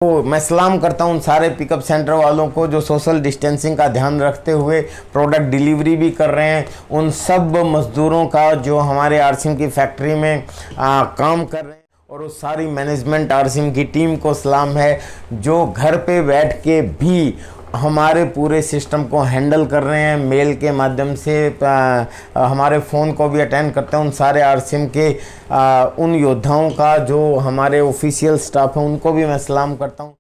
तो मैं सलाम करता हूँ उन सारे पिकअप सेंटर वालों को जो सोशल डिस्टेंसिंग का ध्यान रखते हुए प्रोडक्ट डिलीवरी भी कर रहे हैं। उन सब मज़दूरों का जो हमारे आरसीएम की फैक्ट्री में काम कर रहे हैं, और उस सारी मैनेजमेंट आरसीएम की टीम को सलाम है जो घर पे बैठ के भी हमारे पूरे सिस्टम को हैंडल कर रहे हैं। मेल के माध्यम से हमारे फ़ोन को भी अटेंड करते हैं। उन सारे आरसीएम के उन योद्धाओं का जो हमारे ऑफिशियल स्टाफ है उनको भी मैं सलाम करता हूं।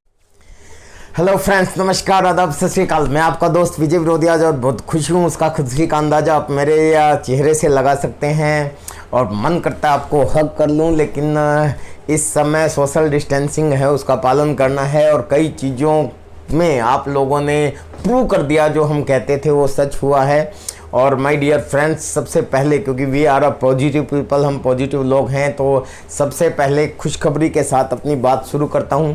हेलो फ्रेंड्स, नमस्कार, आदाब, सत श्री अकाल। मैं आपका दोस्त विजय विरोधी आज और बहुत खुश हूँ। उसका खुशी का अंदाज़ा आप मेरे चेहरे से लगा सकते हैं और मन करता है आपको हग कर लूँ, लेकिन इस समय सोशल डिस्टेंसिंग है, उसका पालन करना है। और कई चीज़ों में आप लोगों ने प्रूव कर दिया जो हम कहते थे वो सच हुआ है। और माय डियर फ्रेंड्स, सबसे पहले क्योंकि we are a positive people, हम पॉजिटिव लोग हैं, तो सबसे पहले खुशखबरी के साथ अपनी बात शुरू करता हूं।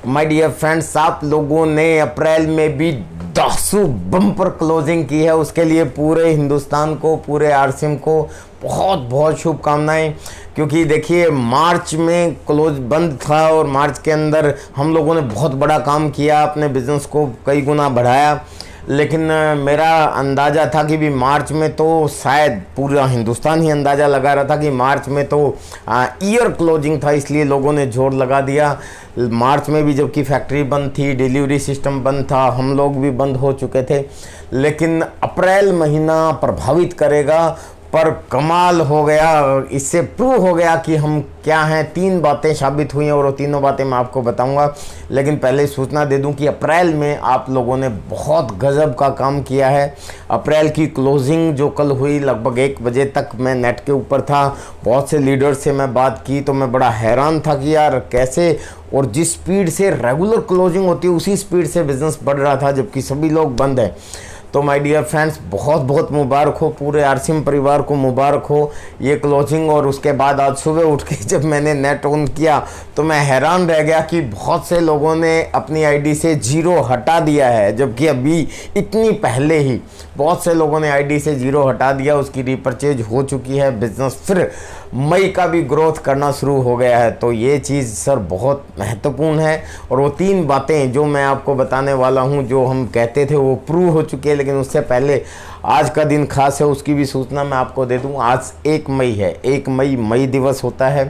माय डियर फ्रेंड्स, आप लोगों ने अप्रैल में भी दासू बम्पर क्लोजिंग की है, उसके लिए पूरे हिंदुस्तान को, पूरे आरसीएम को बहुत बहुत शुभकामनाएं। क्योंकि देखिए, मार्च में क्लोज बंद था और मार्च के अंदर हम लोगों ने बहुत बड़ा काम किया, अपने बिजनेस को कई गुना बढ़ाया। लेकिन मेरा अंदाज़ा था कि भी मार्च में तो शायद पूरा हिंदुस्तान ही अंदाज़ा लगा रहा था कि मार्च में तो ईयर क्लोजिंग था, इसलिए लोगों ने जोर लगा दिया। मार्च में भी जबकि फैक्ट्री बंद थी, डिलीवरी सिस्टम बंद था, हम लोग भी बंद हो चुके थे। लेकिन अप्रैल महीना प्रभावित करेगा, पर कमाल हो गया। इससे प्रूव हो गया कि हम क्या हैं। 3 बातें साबित हुई हैं और वो तीनों बातें मैं आपको बताऊंगा। लेकिन पहले सूचना दे दूं कि अप्रैल में आप लोगों ने बहुत गजब का काम किया है। अप्रैल की क्लोजिंग जो कल हुई, लगभग 1 बजे तक मैं नेट के ऊपर था, बहुत से लीडर से मैं बात की, तो मैं बड़ा हैरान था कि यार कैसे, और जिस स्पीड से रेगुलर क्लोजिंग होती है उसी स्पीड से बिजनेस बढ़ रहा था, जबकि सभी लोग बंद हैं। तो माय डियर फ्रेंड्स, बहुत बहुत मुबारक हो, पूरे आरसीएम परिवार को मुबारक हो ये क्लोजिंग। और उसके बाद आज सुबह उठ के जब मैंने नेट ऑन किया तो मैं हैरान रह गया कि बहुत से लोगों ने अपनी आईडी से 0 हटा दिया है, जबकि अभी इतनी पहले ही बहुत से लोगों ने आईडी से 0 हटा दिया। उसकी रीपरचेज हो चुकी है, बिजनेस फिर मई का भी ग्रोथ करना शुरू हो गया है। तो ये चीज़ सर बहुत महत्वपूर्ण है। और वो 3 बातें जो मैं आपको बताने वाला हूँ, जो हम कहते थे वो प्रूव हो चुकी है। लेकिन उससे पहले आज का दिन खास है, उसकी भी सूचना मैं आपको दे दूँ। आज 1 मई है, 1 मई मई दिवस होता है,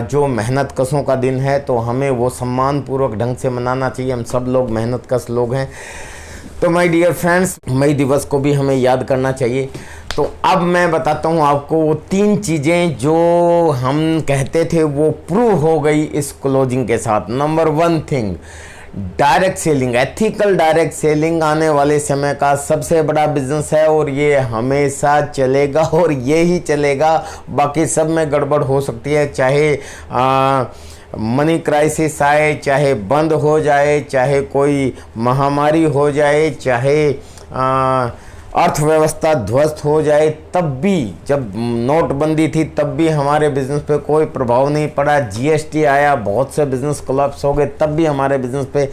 जो मेहनत कशों का दिन है। तो हमें वो सम्मानपूर्वक ढंग से मनाना चाहिए। हम सब लोग मेहनत कश लोग हैं। तो माय डियर फ्रेंड्स, मई दिवस को भी हमें याद करना चाहिए। तो अब मैं बताता हूँ आपको वो 3 चीज़ें जो हम कहते थे वो प्रूव हो गई इस क्लोजिंग के साथ। Number 1 thing, direct selling, ethical direct selling आने वाले समय का सबसे बड़ा बिजनेस है और ये हमेशा चलेगा और ये ही चलेगा। बाकी सब में गड़बड़ हो सकती है, चाहे मनी क्राइसिस आए, चाहे बंद हो जाए, चाहे कोई महामारी हो जाए, चाहे अर्थव्यवस्था ध्वस्त हो जाए, तब भी, जब नोटबंदी थी तब भी हमारे बिजनेस पे कोई प्रभाव नहीं पड़ा। जीएसटी आया, बहुत से बिजनेस कोलैप्स हो गए, तब भी हमारे बिजनेस पे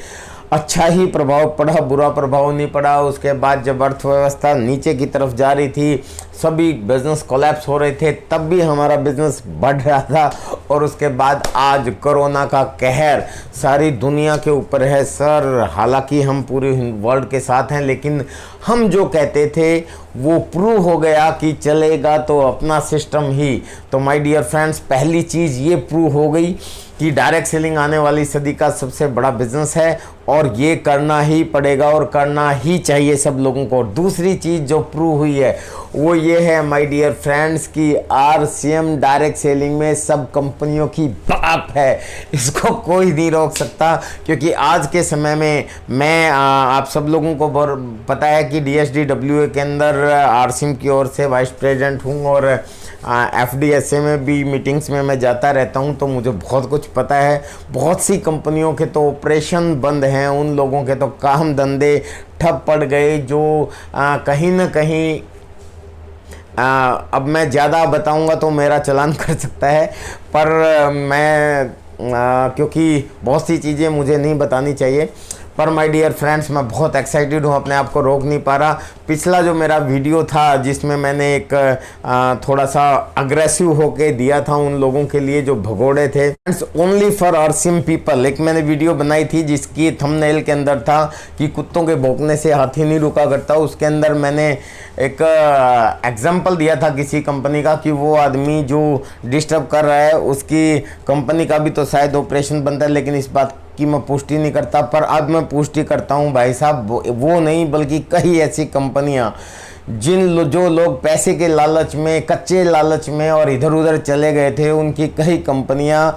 अच्छा ही प्रभाव पड़ा, बुरा प्रभाव नहीं पड़ा। उसके बाद जब अर्थव्यवस्था नीचे की तरफ जा रही थी, सभी बिजनेस कोलैप्स हो रहे थे, तब भी हमारा बिजनेस बढ़ रहा था। और उसके बाद आज कोरोना का कहर सारी दुनिया के ऊपर है सर। हालांकि हम पूरे वर्ल्ड के साथ हैं, लेकिन हम जो कहते थे वो प्रूव हो गया कि चलेगा तो अपना सिस्टम ही। तो माय डियर फ्रेंड्स, पहली चीज़ ये प्रूव हो गई कि डायरेक्ट सेलिंग आने वाली सदी का सबसे बड़ा बिजनेस है और ये करना ही पड़ेगा और करना ही चाहिए सब लोगों को। दूसरी चीज़ जो प्रूव हुई है वो ये है माय डियर फ्रेंड्स कि आरसीएम डायरेक्ट सेलिंग में सब कंपनियों की बाप है, इसको कोई नहीं रोक सकता। क्योंकि आज के समय में मैं आप सब लोगों को पता है कि DSDWA के अंदर आरसीएम की ओर से वाइस प्रेसिडेंट हूँ और FDSA में भी मीटिंग्स में मैं जाता रहता हूं, तो मुझे बहुत कुछ पता है। बहुत सी कंपनियों के तो ऑपरेशन बंद हैं, उन लोगों के तो काम धंधे ठप पड़ गए, जो कहीं ना कहीं अब मैं ज़्यादा बताऊंगा तो मेरा चालान कर सकता है, पर मैं क्योंकि बहुत सी चीज़ें मुझे नहीं बतानी चाहिए, पर माय डियर फ्रेंड्स, मैं बहुत एक्साइटेड हूँ, अपने आप को रोक नहीं पा रहा। पिछला जो मेरा वीडियो था जिसमें मैंने एक थोड़ा सा अग्रेसिव होके दिया था उन लोगों के लिए जो भगोड़े थे, ओनली फॉर आरसीएम पीपल, एक मैंने वीडियो बनाई थी जिसकी थंबनेल के अंदर था कि कुत्तों के भौंकने से हाथी नहीं रुका करता। उसके अंदर मैंने एक एग्जाम्पल दिया था किसी कंपनी का कि वो आदमी जो डिस्टर्ब कर रहा है उसकी कंपनी का भी तो शायद ऑपरेशन बनता है, लेकिन इस बात की मैं पुष्टि नहीं करता। पर अब मैं पुष्टि करता हूँ भाई साहब, वो नहीं बल्कि कई ऐसी कंपनियाँ जो लोग पैसे के लालच में, कच्चे लालच में और इधर उधर चले गए थे, उनकी कई कंपनियाँ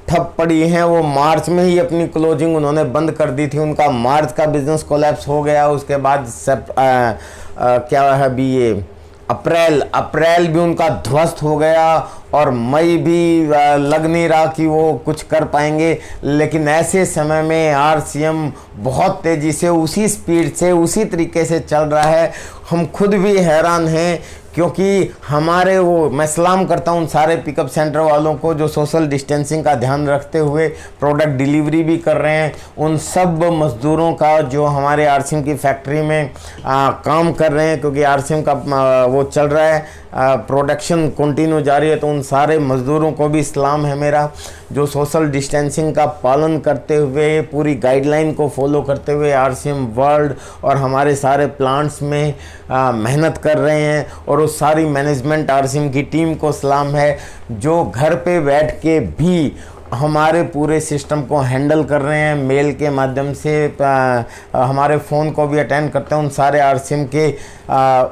ठप पड़ी हैं। वो मार्च में ही अपनी क्लोजिंग उन्होंने बंद कर दी थी, उनका मार्च का बिजनेस कोलैप्स हो गया। उसके बाद क्या है अभी ये अप्रैल भी उनका ध्वस्त हो गया और मई भी लग नहीं रहा कि वो कुछ कर पाएंगे। लेकिन ऐसे समय में आरसीएम बहुत तेज़ी से, उसी स्पीड से, उसी तरीके से चल रहा है। हम खुद भी हैरान हैं क्योंकि हमारे मैं सलाम करता हूँ उन सारे पिकअप सेंटर वालों को जो सोशल डिस्टेंसिंग का ध्यान रखते हुए प्रोडक्ट डिलीवरी भी कर रहे हैं। उन सब मज़दूरों का जो हमारे आरसीएम की फैक्ट्री में काम कर रहे हैं, क्योंकि आरसीएम का वो चल रहा है, प्रोडक्शन कंटिन्यू जारी है। तो उन सारे मज़दूरों को भी सलाम है मेरा, जो सोशल डिस्टेंसिंग का पालन करते हुए, पूरी गाइडलाइन को फॉलो करते हुए आरसीएम वर्ल्ड और हमारे सारे प्लांट्स में मेहनत कर रहे हैं। और उस सारी मैनेजमेंट आरसीएम की टीम को सलाम है जो घर पे बैठ के भी हमारे पूरे सिस्टम को हैंडल कर रहे हैं, मेल के माध्यम से हमारे फ़ोन को भी अटेंड करते हैं। उन सारे आरसीएम के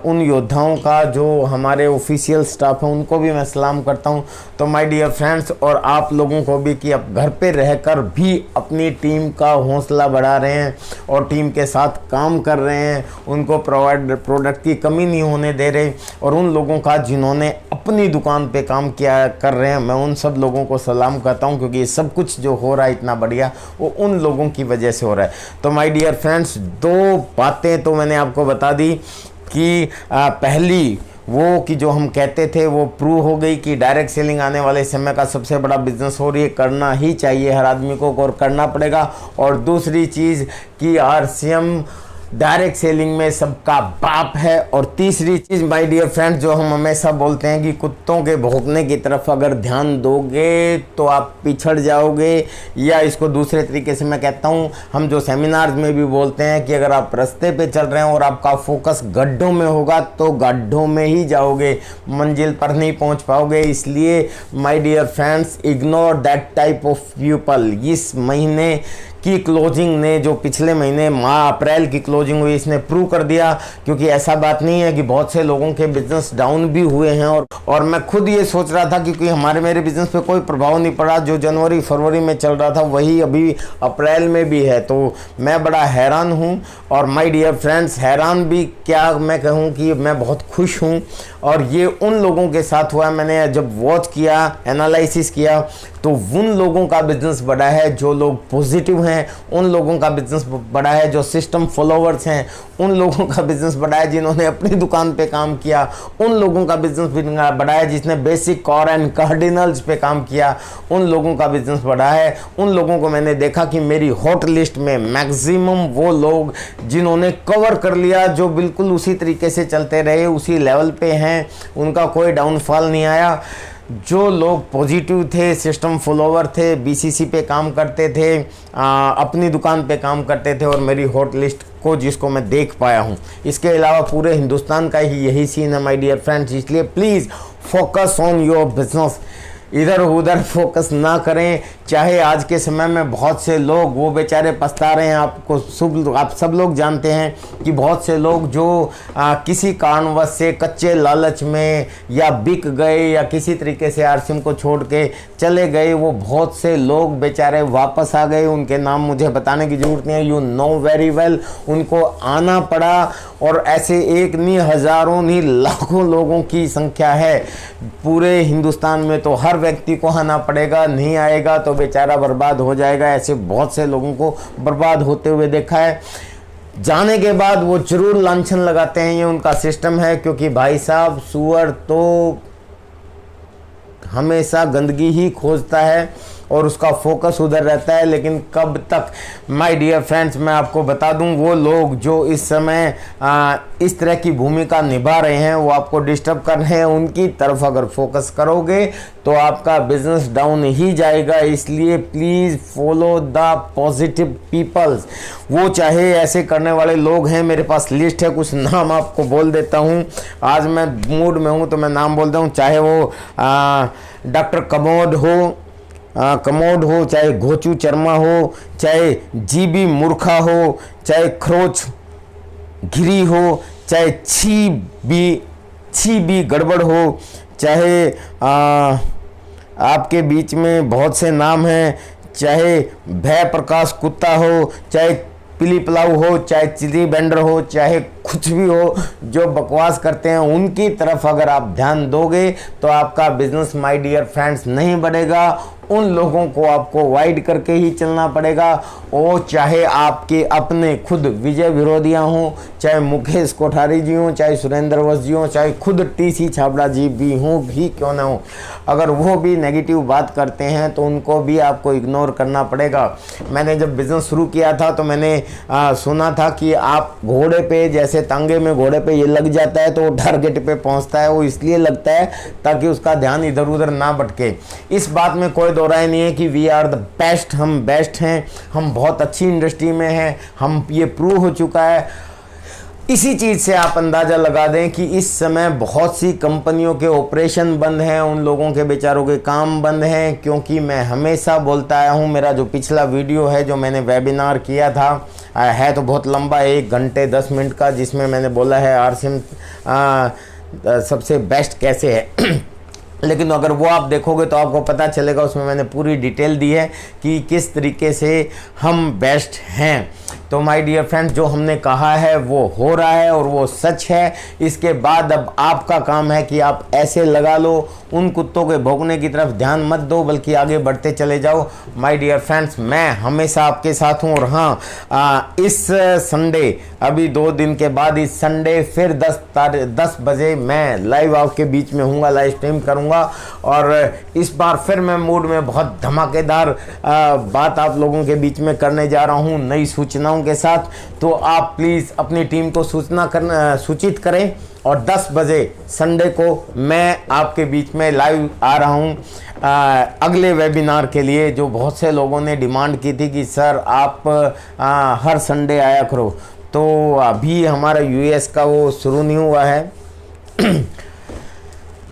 उन योद्धाओं का जो हमारे ऑफिशियल स्टाफ हैं उनको भी मैं सलाम करता हूं। तो माय डियर फ्रेंड्स, और आप लोगों को भी कि आप घर पे रहकर भी अपनी टीम का हौसला बढ़ा रहे हैं और टीम के साथ काम कर रहे हैं, उनको प्रोडक्ट की कमी नहीं होने दे रहे। और उन लोगों का जिन्होंने अपनी दुकान पे काम किया कर रहे हैं, मैं उन सब लोगों को सलाम करता हूं, क्योंकि ये सब कुछ जो हो रहा है इतना बढ़िया, वो उन लोगों की वजह से हो रहा है। तो माय डियर फ्रेंड्स, दो बातें तो मैंने आपको बता दी कि पहली वो कि जो हम कहते थे वो प्रूव हो गई कि डायरेक्ट सेलिंग आने वाले समय का सबसे बड़ा बिजनेस हो रही है, करना ही चाहिए हर आदमी को और करना पड़ेगा। और दूसरी चीज़ कि आरसीएम डायरेक्ट सेलिंग में सबका बाप है। और तीसरी चीज़ माय डियर फ्रेंड्स, जो हम हमेशा बोलते हैं कि कुत्तों के भौंकने की तरफ अगर ध्यान दोगे तो आप पिछड़ जाओगे, या इसको दूसरे तरीके से मैं कहता हूँ, हम जो सेमिनार्स में भी बोलते हैं कि अगर आप रास्ते पे चल रहे हैं और आपका फोकस गड्ढों में होगा तो गड्ढों में ही जाओगे, मंजिल पर नहीं पहुँच पाओगे। इसलिए my dear friends, ignore that type of people. इस महीने की क्लोजिंग ने, जो पिछले महीने अप्रैल की क्लोजिंग हुई, इसने प्रूव कर दिया। क्योंकि ऐसा बात नहीं है कि बहुत से लोगों के बिजनेस डाउन भी हुए हैं, और मैं खुद ये सोच रहा था क्योंकि मेरे बिजनेस पे कोई प्रभाव नहीं पड़ा, जो जनवरी फरवरी में चल रहा था वही अभी अप्रैल में भी है। तो मैं बड़ा हैरान हूँ। और माय डियर फ्रेंड्स, हैरान भी क्या मैं कहूँ कि मैं बहुत खुश हूँ। और ये उन लोगों के साथ हुआ, मैंने जब वॉच किया, एनालिसिस किया, तो उन लोगों का बिजनेस बढ़ा है जो लोग पॉजिटिव हैं, उन लोगों का बिजनेस बढ़ा है जो सिस्टम फॉलोवर्स हैं, उन लोगों का बिजनेस बढ़ा है जिन्होंने अपनी दुकान पे काम किया, उन लोगों का बिजनेस बढ़ा है जिसने बेसिक कोर एंड कार्डिनल्स पे काम किया, उन लोगों का बिजनेस बढ़ा है। उन लोगों को मैंने देखा कि मेरी हॉट लिस्ट में मैक्सिमम वो लोग जिन्होंने कवर कर लिया, जो बिल्कुल उसी तरीके से चलते रहे, उसी लेवल पे हैं, उनका कोई डाउनफॉल नहीं आया। जो लोग पॉजिटिव थे, सिस्टम फॉलोवर थे, बीसीसी पे काम करते थे, अपनी दुकान पे काम करते थे, और मेरी हॉट लिस्ट को जिसको मैं देख पाया हूँ, इसके अलावा पूरे हिंदुस्तान का ही यही सीन है माय डियर फ्रेंड्स। इसलिए please focus on your business, इधर उधर फोकस ना करें। चाहे आज के समय में बहुत से लोग वो बेचारे पछता रहे हैं, आप सब लोग जानते हैं कि बहुत से लोग जो किसी कारणवश से कच्चे लालच में या बिक गए या किसी तरीके से आरसीएम को छोड़ के चले गए, वो बहुत से लोग बेचारे वापस आ गए। उनके नाम मुझे बताने की ज़रूरत नहीं है, यू नो वेरी वेल। उनको आना पड़ा, और ऐसे एक नहीं, हज़ारों नहीं, लाखों लोगों की संख्या है पूरे हिंदुस्तान में। तो हर व्यक्ति को आना पड़ेगा, नहीं आएगा तो बेचारा बर्बाद हो जाएगा। ऐसे बहुत से लोगों को बर्बाद होते हुए देखा है। जाने के बाद वो जरूर लांछन लगाते हैं, ये उनका सिस्टम है। क्योंकि भाई साहब, सुअर तो हमेशा गंदगी ही खोजता है, और उसका फोकस उधर रहता है। लेकिन कब तक, माय डियर फ्रेंड्स, मैं आपको बता दूं, वो लोग जो इस समय इस तरह की भूमिका निभा रहे हैं, वो आपको डिस्टर्ब कर रहे हैं, उनकी तरफ अगर फोकस करोगे तो आपका बिजनेस डाउन ही जाएगा। इसलिए please follow the positive peoples. वो चाहे ऐसे करने वाले लोग हैं, मेरे पास लिस्ट है, कुछ नाम आपको बोल देता हूँ। आज मैं मूड में हूँ तो मैं नाम बोलता हूँ, चाहे वो डॉक्टर कमोड हो, चाहे घोचू चर्मा हो, चाहे जीबी मूर्खा हो, चाहे खरोच गिरी हो, चाहे छी बी गड़बड़ हो, चाहे आपके बीच में बहुत से नाम हैं, चाहे भय प्रकाश कुत्ता हो, चाहे पिली पलाऊ हो, चाहे चिली बेंडर हो, चाहे कुछ भी हो, जो बकवास करते हैं उनकी तरफ अगर आप ध्यान दोगे तो आपका बिजनेस, माय डियर फ्रेंड्स, नहीं बढ़ेगा। उन लोगों को आपको अवॉइड करके ही चलना पड़ेगा। वो चाहे आपके अपने खुद विजय विरोधिया हों, चाहे मुकेश कोठारी जी हों, चाहे सुरेंद्र वस जी हों, चाहे खुद टीसी छाबड़ा जी भी हों, भी क्यों ना हो, अगर वो भी नेगेटिव बात करते हैं तो उनको भी आपको इग्नोर करना पड़ेगा। मैंने जब बिज़नेस शुरू किया था तो मैंने सुना था कि आप घोड़े पे, जैसे तांगे में घोड़े पे ये लग जाता है तो वो टारगेट पे पहुंचता है। वो इसलिए लगता है ताकि उसका ध्यान इधर उधर ना भटके। इस बात में कोई दो राय नहीं है कि वी आर द बेस्ट, हम बेस्ट हैं, हम बहुत अच्छी इंडस्ट्री में हैं, हम ये प्रूव हो चुका है। इसी चीज़ से आप अंदाज़ा लगा दें कि इस समय बहुत सी कंपनियों के ऑपरेशन बंद हैं, उन लोगों के बेचारों के काम बंद हैं। क्योंकि मैं हमेशा बोलता आया हूं, मेरा जो पिछला वीडियो है जो मैंने वेबिनार किया था, है तो बहुत लंबा, 1 घंटे 10 मिनट का, जिसमें मैंने बोला है आरसीएम सबसे बेस्ट कैसे है। लेकिन अगर वो आप देखोगे तो आपको पता चलेगा, उसमें मैंने पूरी डिटेल दी है कि किस तरीके से हम बेस्ट हैं। तो माय डियर फ्रेंड्स, जो हमने कहा है वो हो रहा है और वो सच है। इसके बाद अब आपका काम है कि आप ऐसे लगा लो, उन कुत्तों के भौंकने की तरफ ध्यान मत दो, बल्कि आगे बढ़ते चले जाओ। माय डियर फ्रेंड्स, मैं हमेशा आपके साथ हूँ। और हाँ, इस संडे, अभी 2 दिन के बाद इस संडे फिर 10 बजे मैं लाइव आपके बीच में हूँगा, लाइव स्ट्रीम करूँगा। और इस बार फिर मैं मूड में बहुत धमाकेदार बात आप लोगों के बीच में करने जा रहा हूँ, नई सूचनाओं के साथ। तो आप प्लीज़ अपनी टीम को सूचित करें और 10 बजे संडे को मैं आपके बीच में लाइव आ रहा हूँ अगले वेबिनार के लिए, जो बहुत से लोगों ने डिमांड की थी कि सर आप हर संडे आया करो। तो अभी हमारा यूएस का वो शुरू नहीं हुआ है।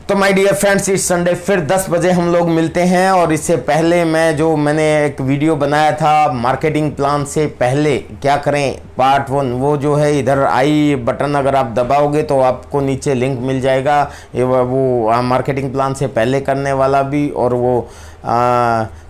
तो माय डियर फ्रेंड्स, इस संडे फिर 10 बजे हम लोग मिलते हैं। और इससे पहले मैंने एक वीडियो बनाया था मार्केटिंग प्लान से पहले क्या करें, पार्ट 1, वो जो है इधर आई बटन अगर आप दबाओगे तो आपको नीचे लिंक मिल जाएगा। ये वो मार्केटिंग प्लान से पहले करने वाला भी, और वो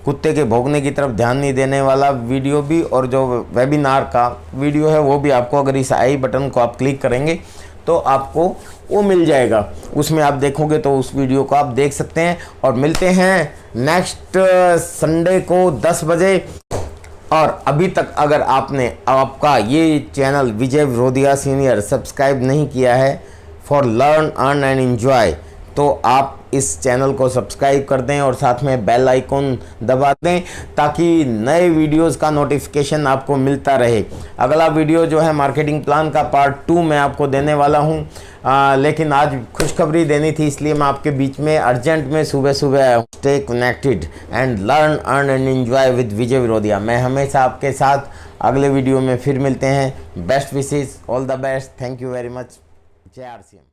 कुत्ते के भौंकने की तरफ ध्यान नहीं देने वाला वीडियो भी, और जो वेबिनार का वीडियो है वो भी आपको, अगर इस आई बटन को आप क्लिक करेंगे तो आपको वो मिल जाएगा। उसमें आप देखोगे तो उस वीडियो को आप देख सकते हैं। और मिलते हैं नेक्स्ट संडे को 10 बजे। और अभी तक अगर आपका ये चैनल विजय विरोधिया सीनियर सब्सक्राइब नहीं किया है for learn earn and enjoy, तो आप इस चैनल को सब्सक्राइब कर दें और साथ में बेल आइकन दबा दें, ताकि नए वीडियोस का नोटिफिकेशन आपको मिलता रहे। अगला वीडियो जो है मार्केटिंग प्लान का पार्ट 2 मैं आपको देने वाला हूं। लेकिन आज खुशखबरी देनी थी, इसलिए मैं आपके बीच में अर्जेंट में सुबह आया हूँ। Stay connected and learn earn and enjoy with Vijay विरोधिया। मैं हमेशा आपके साथ। अगले वीडियो में फिर मिलते हैं। Best wishes, all the best, thank you very much. जय आरसीएम।